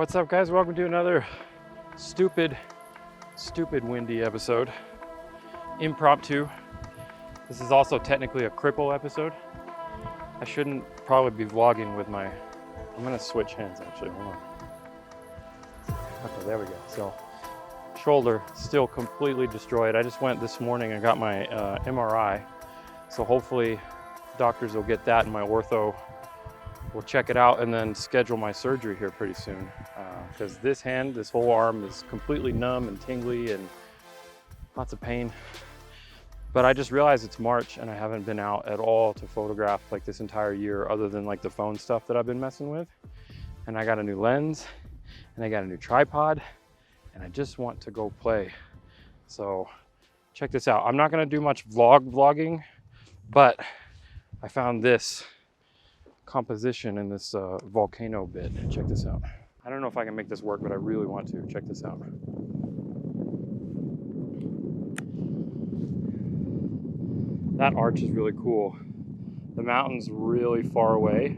What's up, guys? Welcome to another stupid windy episode. Impromptu. This is also technically a cripple episode. I shouldn't probably be vlogging with my... I'm gonna switch hands actually, hold on. Okay, there we go. So, shoulder still completely destroyed. I just went this morning and got my MRI. So hopefully doctors will get that and my ortho will check it out and then schedule my surgery here pretty soon. Because this whole arm is completely numb and tingly and lots of pain. But I just realized it's March and I haven't been out at all to photograph like this entire year other than like the phone stuff that I've been messing with. And I got a new lens and I got a new tripod and I just want to go play. So check this out. I'm not gonna do much vlogging, but I found this composition in this volcano bit. Check this out. I don't know if I can make this work, but I really want to. Check this out. That arch is really cool. The mountain's really far away.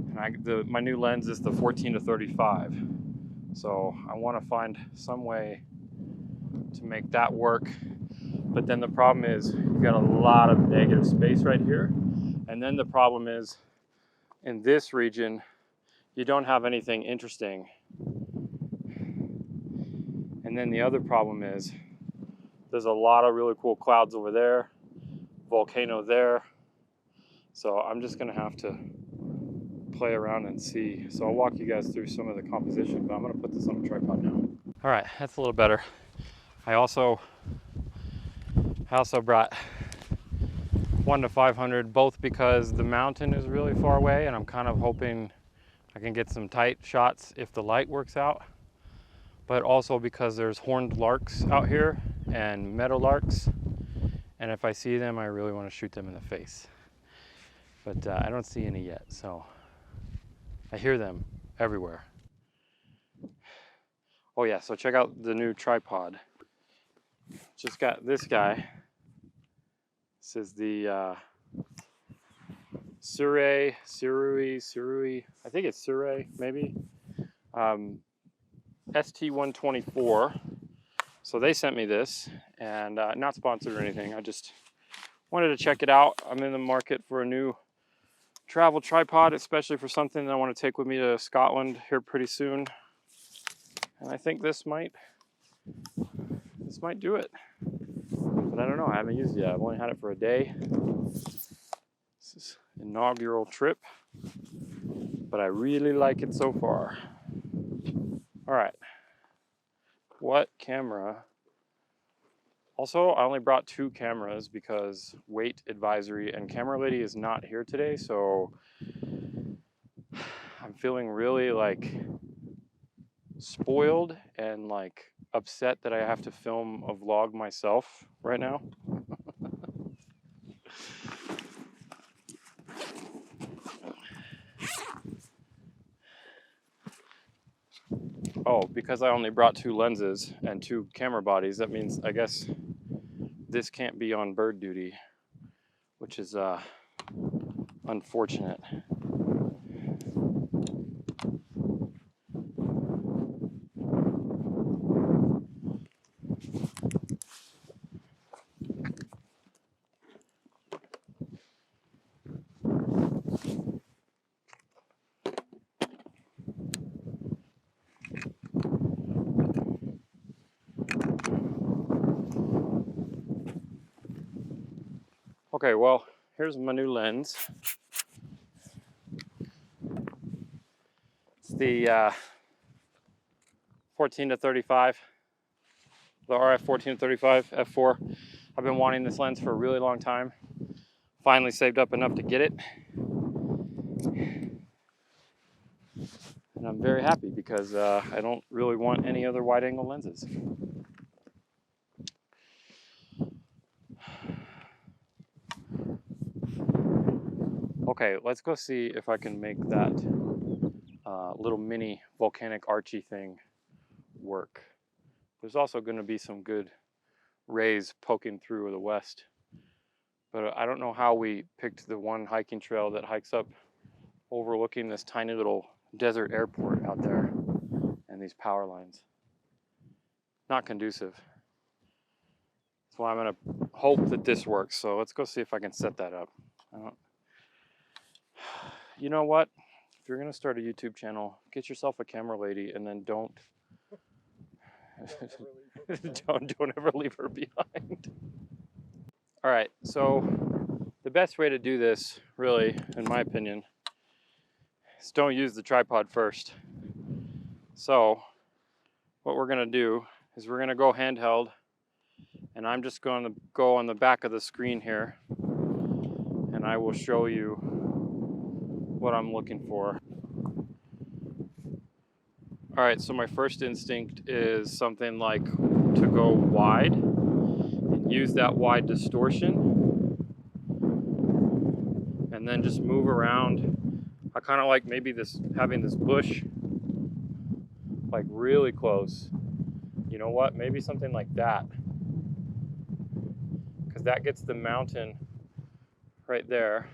And my new lens is the 14 to 35. So I want to find some way to make that work. But then the problem is you've got a lot of negative space right here. And then the problem is in this region, you don't have anything interesting. And then the other problem is there's a lot of really cool clouds over there, volcano there. So I'm just gonna have to play around and see. So I'll walk you guys through some of the composition, but I'm gonna put this on a tripod now. All right, that's a little better. I also brought 1 to 500, both because the mountain is really far away and I'm kind of hoping I can get some tight shots if the light works out, but also because there's horned larks out here and meadow larks, and if I see them, I really want to shoot them in the face. But I don't see any yet, so I hear them everywhere. Oh yeah, so check out the new tripod. Just got this guy. This is the Surrey, I think it's Surrey, maybe. ST124. So they sent me this, and not sponsored or anything. I just wanted to check it out. I'm in the market for a new travel tripod, especially for something that I want to take with me to Scotland here pretty soon. And I think this might do it. But I don't know, I haven't used it yet. I've only had it for a day. This is an inaugural trip, but I really like it so far. All right, what camera? Also, I only brought 2 cameras because weight advisory, and camera lady is not here today, so I'm feeling really like spoiled and like upset that I have to film a vlog myself right now. Oh, because I only brought 2 lenses and 2 camera bodies, that means I guess this can't be on bird duty, which is unfortunate. Okay, well, here's my new lens. It's the 14 to 35, the RF 14 to 35 f4. I've been wanting this lens for a really long time. Finally saved up enough to get it. And I'm very happy because I don't really want any other wide angle lenses. Okay, let's go see if I can make that little mini volcanic archy thing work. There's also going to be some good rays poking through the west, but I don't know how we picked the one hiking trail that hikes up overlooking this tiny little desert airport out there and these power lines. Not conducive. That's why I'm gonna hope that this works. So let's go see if I can set that up. You know what? If you're gonna start a YouTube channel, get yourself a camera lady and then don't don't ever leave her behind. All right, so the best way to do this, really, in my opinion, is don't use the tripod first. So what we're gonna do is we're gonna go handheld, and I'm just going to go on the back of the screen here, and I will show you what I'm looking for. All right, so my first instinct is something like to go wide and use that wide distortion and then just move around. I kind of like maybe having this bush like really close. You know what? Maybe something like that, because that gets the mountain right there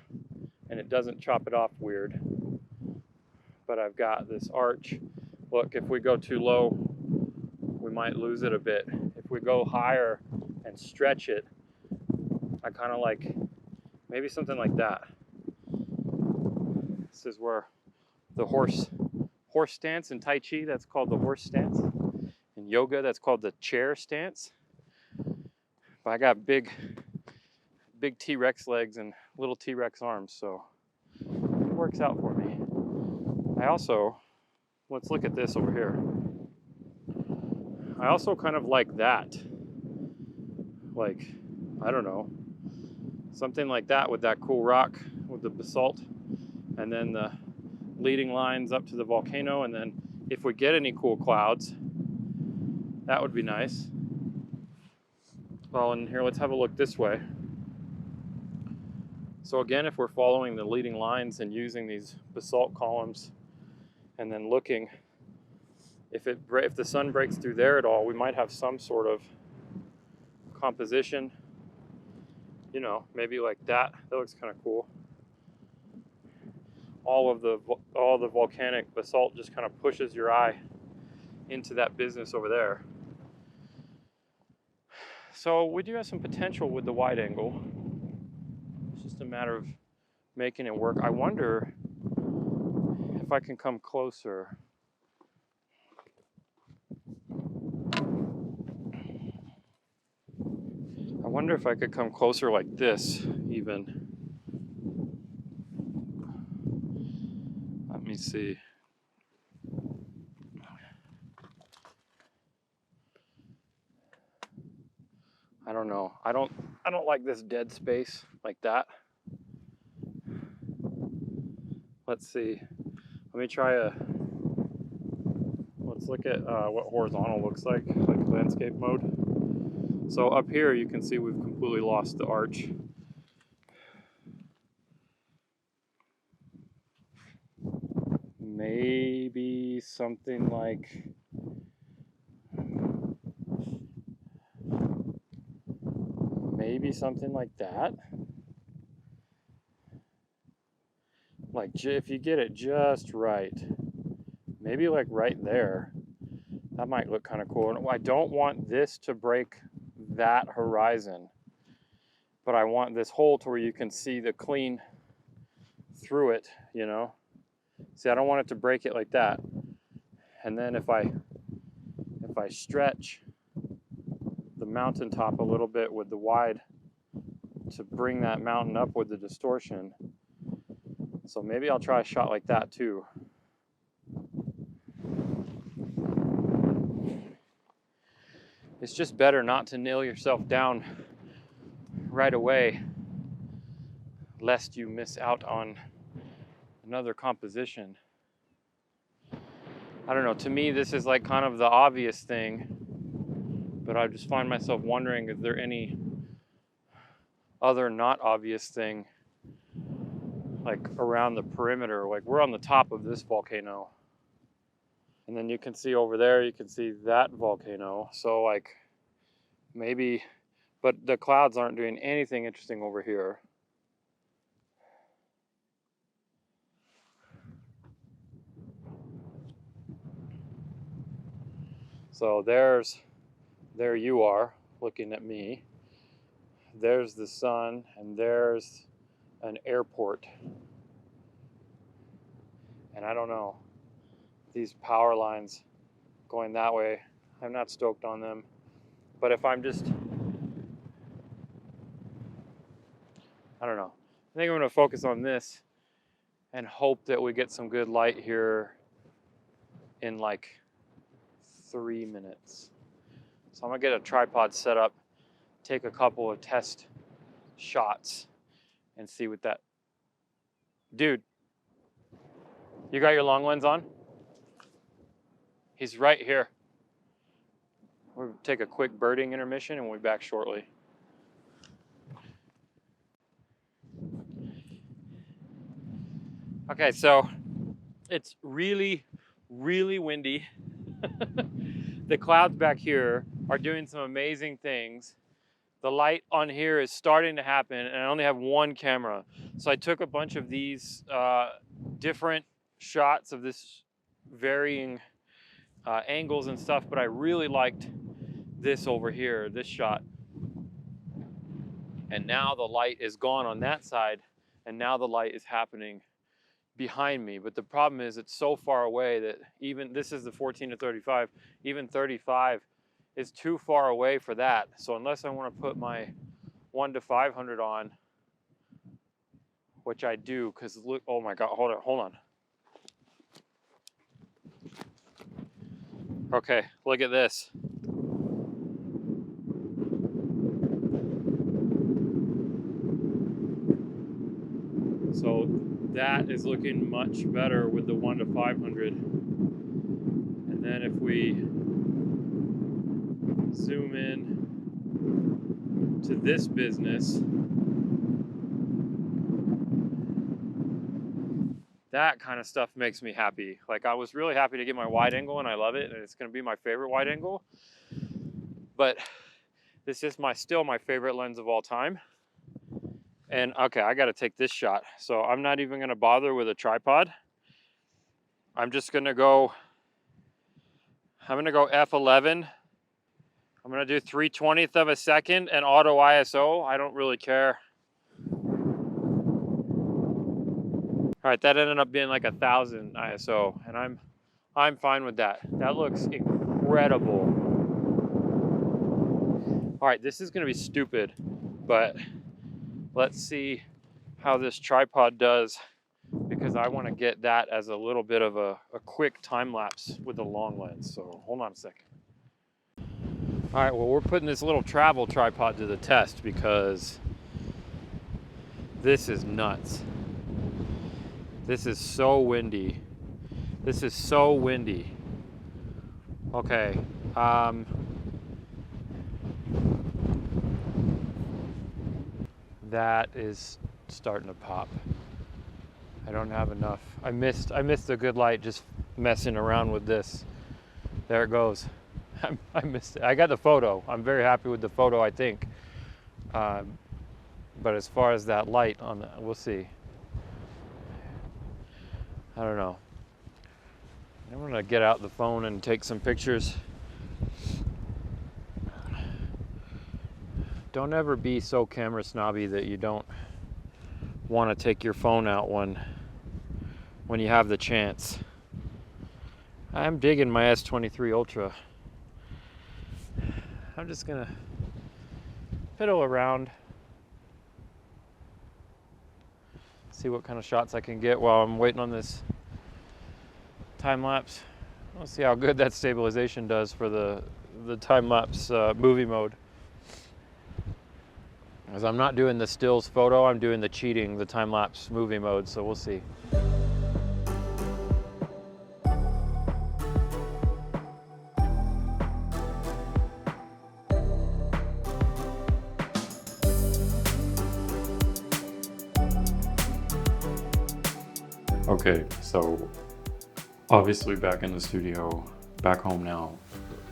and it doesn't chop it off weird. But I've got this arch. Look, if we go too low, we might lose it a bit. If we go higher and stretch it, I kind of like maybe something like that. This is where the horse stance in Tai Chi, that's called the horse stance. In yoga, that's called the chair stance. But I got big T-Rex legs and little T-Rex arms, so it works out for me. I also, let's look at this over here. I also kind of like that. Like, I don't know, something like that with that cool rock with the basalt and then the leading lines up to the volcano. And then if we get any cool clouds, that would be nice. Well, and here, let's have a look this way. So again, if we're following the leading lines and using these basalt columns and then looking, if the sun breaks through there at all, we might have some sort of composition, you know, maybe like that. That looks kind of cool. All the volcanic basalt just kind of pushes your eye into that business over there. So we do have some potential with the wide angle. It's just a matter of making it work. I wonder if I can come closer. I wonder if I could come closer like this, even. Let me see. I don't know. I don't like this dead space like that. Let's see. Let's look at what horizontal looks like landscape mode. So up here you can see we've completely lost the arch. Maybe something like that. Like if you get it just right, maybe like right there, that might look kind of cool. And I don't want this to break that horizon, but I want this hole to where you can see the clean through it, you know? See, I don't want it to break it like that. And then if I stretch the mountaintop a little bit with the wide to bring that mountain up with the distortion. So maybe I'll try a shot like that too. It's just better not to nail yourself down right away, lest you miss out on another composition. I don't know, to me this is like kind of the obvious thing, but I just find myself wondering, is there any other not obvious thing like around the perimeter? Like we're on the top of this volcano, and then you can see over there, you can see that volcano. So like maybe, but the clouds aren't doing anything interesting over here. So there you are looking at me. There's the sun, and there's an airport. And I don't know, these power lines going that way, I'm not stoked on them. But if I'm just, I don't know, I think I'm gonna focus on this and hope that we get some good light here in like 3 minutes. So I'm gonna get a tripod set up, take a couple of test shots, and see what that. Dude, you got your long lens on? He's right here. We'll take a quick birding intermission and we'll be back shortly. Okay, so it's really, really windy. The clouds back here are doing some amazing things. The light on here is starting to happen, and I only have one camera. So I took a bunch of these different shots of this varying angles and stuff, but I really liked this over here, this shot. And now the light is gone on that side, and now the light is happening behind me. But the problem is it's so far away that even, this is the 14 to 35, even 35 is too far away for that. So unless I want to put my 1 to 500 on, which I do, because look, oh my God, hold on. Okay, look at this. So that is looking much better with the 1 to 500. And then if we zoom in to this business, that kind of stuff makes me happy. Like, I was really happy to get my wide angle, and I love it, and it's going to be my favorite wide angle. But this is still my favorite lens of all time. And okay, I got to take this shot. So I'm not even going to bother with a tripod. I'm just going to go, f11. I'm going to do 3/20th of a second and auto ISO. I don't really care. All right, that ended up being like 1,000 ISO, and I'm fine with that. That looks incredible. All right, this is going to be stupid, but let's see how this tripod does, because I want to get that as a little bit of a quick time lapse with the long lens. So hold on a second. All right, well, we're putting this little travel tripod to the test because this is nuts. This is so windy. This is so windy. Okay. That is starting to pop. I don't have enough. I missed the good light just messing around with this. There it goes. I missed it. I got the photo. I'm very happy with the photo, I think. But as far as that light on we'll see. I don't know. I'm gonna get out the phone and take some pictures. Don't ever be so camera snobby that you don't want to take your phone out when you have the chance. I'm digging my S23 Ultra. I'm just gonna fiddle around, see what kind of shots I can get while I'm waiting on this time lapse. Let's see how good that stabilization does for the time lapse movie mode. As I'm not doing the stills photo, I'm doing the cheating, the time lapse movie mode, so we'll see. Okay, so obviously back in the studio, back home now.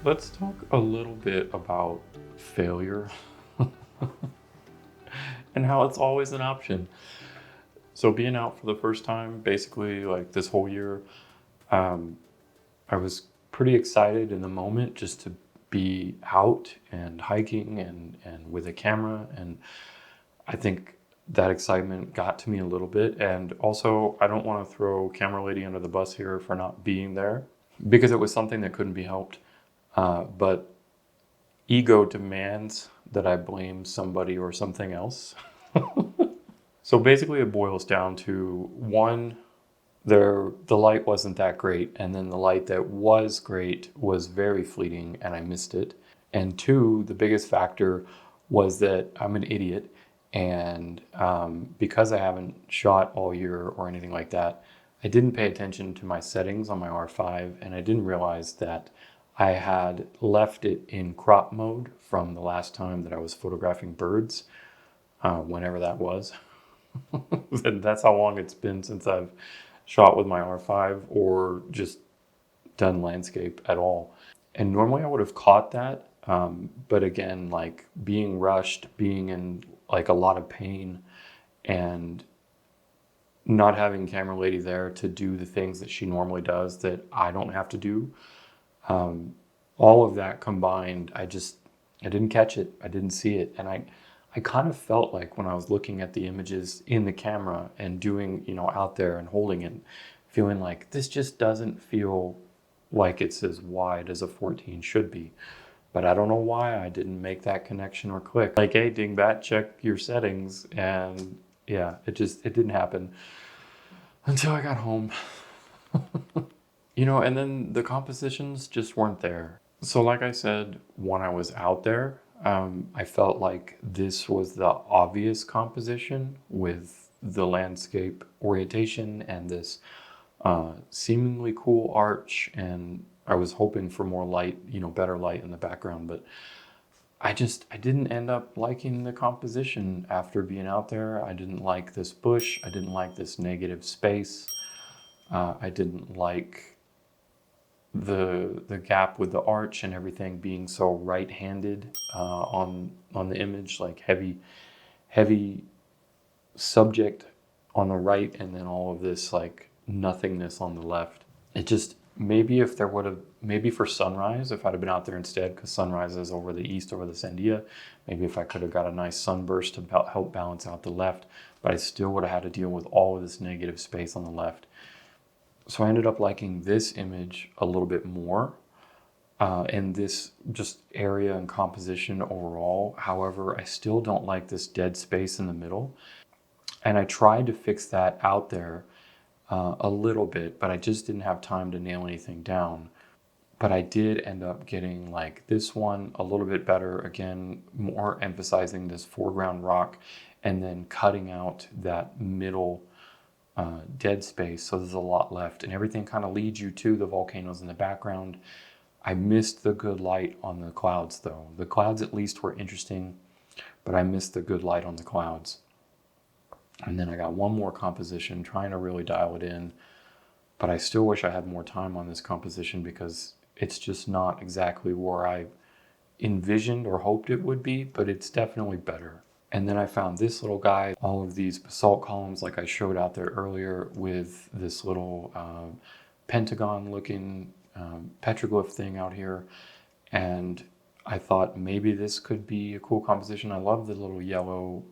Let's talk a little bit about failure and how it's always an option. So being out for the first time, basically like this whole year, I was pretty excited in the moment just to be out and hiking and with a camera. And I think that excitement got to me a little bit. And also, I don't want to throw Camera Lady under the bus here for not being there, because it was something that couldn't be helped. But ego demands that I blame somebody or something else. So basically it boils down to, one, the light wasn't that great, and then the light that was great was very fleeting and I missed it. And two, the biggest factor was that I'm an idiot, and because I haven't shot all year or anything like that, I didn't pay attention to my settings on my R5, and I didn't realize that I had left it in crop mode from the last time that I was photographing birds, whenever that was. That's how long it's been since I've shot with my R5 or just done landscape at all. And normally I would have caught that, but again, like being rushed, being in like a lot of pain, and not having Camera Lady there to do the things that she normally does that I don't have to do, all of that combined, I didn't catch it. I didn't see it. And I kind of felt like when I was looking at the images in the camera and doing, out there and holding it, feeling like this just doesn't feel like it's as wide as a 14 should be. But I don't know why I didn't make that connection or click. Like, hey, dingbat, check your settings. And yeah, it didn't happen until I got home. And then the compositions just weren't there. So like I said, when I was out there, I felt like this was the obvious composition with the landscape orientation and this seemingly cool arch, and I was hoping for more light, better light in the background, but I didn't end up liking the composition after being out there. I didn't like this bush. I didn't like this negative space. I didn't like the gap with the arch and everything being so right-handed on the image, like heavy subject on the right, and then all of this like nothingness on the left. It just, maybe for sunrise, if I'd have been out there instead, because sunrise is over the east, over the Sandia, maybe if I could have got a nice sunburst to help balance out the left, but I still would have had to deal with all of this negative space on the left. So I ended up liking this image a little bit more, and this just area and composition overall. However, I still don't like this dead space in the middle. And I tried to fix that out there a little bit, but I just didn't have time to nail anything down. But I did end up getting like this one a little bit better, again, more emphasizing this foreground rock and then cutting out that middle dead space, so there's a lot left, and everything kind of leads you to the volcanoes in the background. I missed the good light on the clouds though. The clouds at least were interesting, but I missed the good light on the clouds. And then I got one more composition, trying to really dial it in, but I still wish I had more time on this composition because it's just not exactly where I envisioned or hoped it would be, but it's definitely better. And then I found this little guy, all of these basalt columns like I showed out there earlier, with this little pentagon looking petroglyph thing out here. And I thought maybe this could be a cool composition. I love the little yellow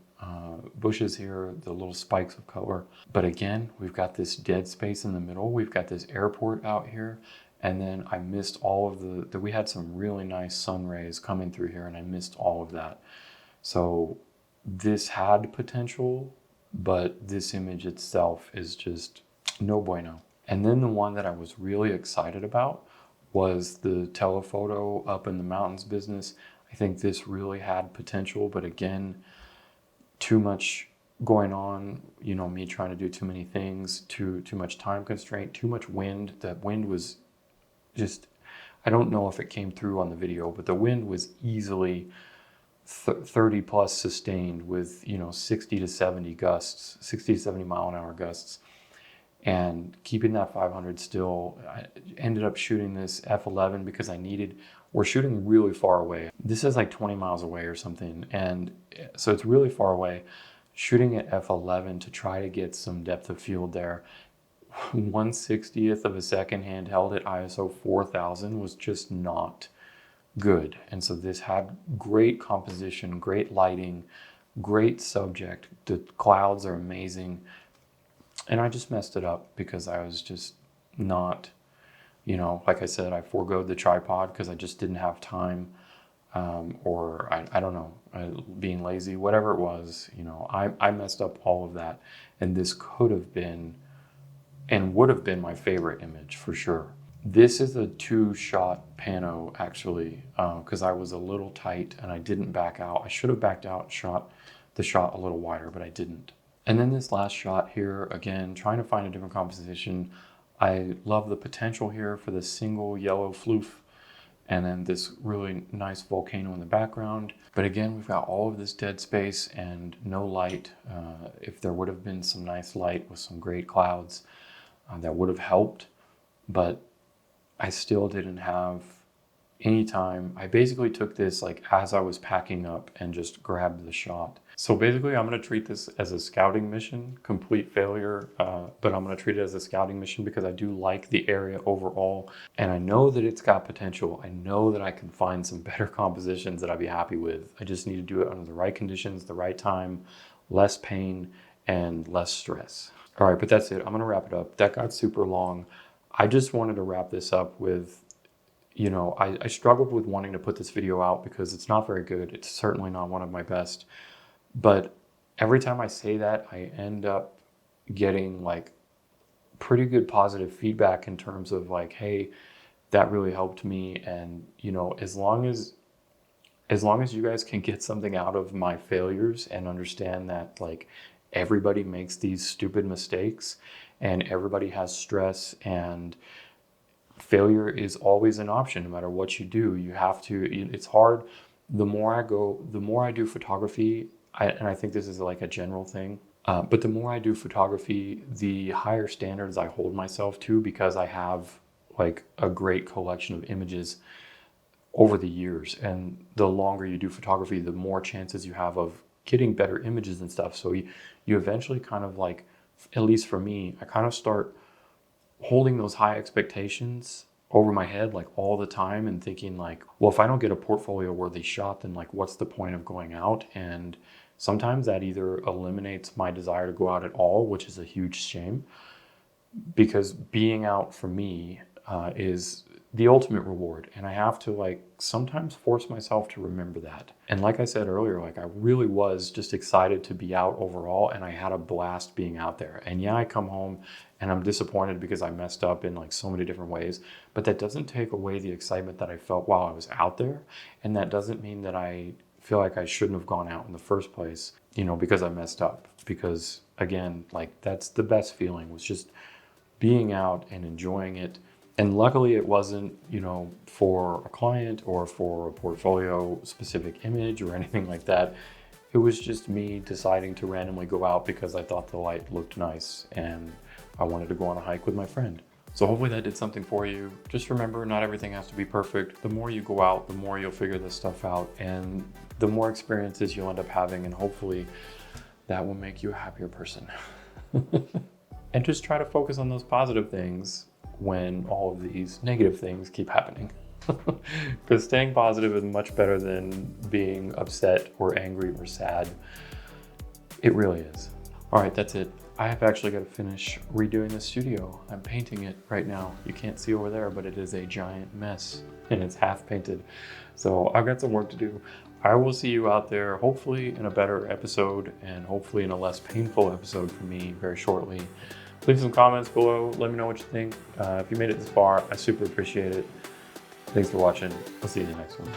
bushes here, the little spikes of color. But again, we've got this dead space in the middle. We've got this airport out here. And then I missed all of we had some really nice sun rays coming through here, and I missed all of that. So this had potential, but this image itself is just no bueno. And then the one that I was really excited about was the telephoto up in the mountains business. I think this really had potential, but again, too much going on, me trying to do too many things, too much time constraint, too much wind. The wind was just, I don't know if it came through on the video, but the wind was easily 30 plus sustained with 60 to 70 gusts, 60 to 70 mile an hour gusts, and keeping that 500 still. I ended up shooting this f11 because we're shooting really far away. This is like 20 miles away or something, and so it's really far away. Shooting at f11 to try to get some depth of field there 1/60th of a second handheld at ISO 4000 was just not good. And so this had great composition, great lighting, great subject. The clouds are amazing. And I just messed it up because I was just not, like I said, I foregoed the tripod because I just didn't have time, or I don't know, being lazy, whatever it was, I messed up all of that. And this could have been and would have been my favorite image for sure. This is a 2-shot pano actually, because I was a little tight and I didn't back out. I should have backed out and shot the shot a little wider, but I didn't. And then this last shot here, again, trying to find a different composition. I love the potential here for this single yellow floof and then this really nice volcano in the background. But again, we've got all of this dead space and no light. If there would have been some nice light with some great clouds, that would have helped, but I still didn't have any time. I basically took this like as I was packing up and just grabbed the shot. So basically I'm going to treat this as a scouting mission, complete failure, but I'm going to treat it as a scouting mission because I do like the area overall and I know that it's got potential. I know that I can find some better compositions that I'd be happy with. I just need to do it under the right conditions, the right time, less pain and less stress. All right, but that's it. I'm going to wrap it up. That got super long. I just wanted to wrap this up with, I struggled with wanting to put this video out because it's not very good. It's certainly not one of my best. But every time I say that, I end up getting like pretty good positive feedback in terms of like, hey, that really helped me. And, as long as you guys can get something out of my failures and understand that like, everybody makes these stupid mistakes and everybody has stress and failure is always an option no matter what you do. You have to, it's hard. The more I do photography, and I think this is like a general thing, but the more I do photography, the higher standards I hold myself to because I have like a great collection of images over the years. And the longer you do photography, the more chances you have of getting better images and stuff. So you eventually kind of like, at least for me, I kind of start holding those high expectations over my head like all the time and thinking like, well, if I don't get a portfolio worthy shot, then like, what's the point of going out? And sometimes that either eliminates my desire to go out at all, which is a huge shame, because being out for me is the ultimate reward. And I have to like sometimes force myself to remember that. And like I said earlier, like I really was just excited to be out overall and I had a blast being out there. And yeah, I come home and I'm disappointed because I messed up in like so many different ways, but that doesn't take away the excitement that I felt while I was out there. And that doesn't mean that I feel like I shouldn't have gone out in the first place, because I messed up. Because again, like that's the best feeling, was just being out and enjoying it. And luckily it wasn't, for a client or for a portfolio specific image or anything like that. It was just me deciding to randomly go out because I thought the light looked nice and I wanted to go on a hike with my friend. So hopefully that did something for you. Just remember, not everything has to be perfect. The more you go out, the more you'll figure this stuff out and the more experiences you'll end up having, and hopefully that will make you a happier person. And just try to focus on those positive things when all of these negative things keep happening. Because staying positive is much better than being upset or angry or sad. It really is. All right, that's it. I have actually got to finish redoing the studio. I'm painting it right now. You can't see over there, but it is a giant mess and it's half painted. So I've got some work to do. I will see you out there, hopefully in a better episode and hopefully in a less painful episode for me very shortly. Leave some comments below. Let me know what you think. If you made it this far, I super appreciate it. Thanks for watching. I'll see you in the next one.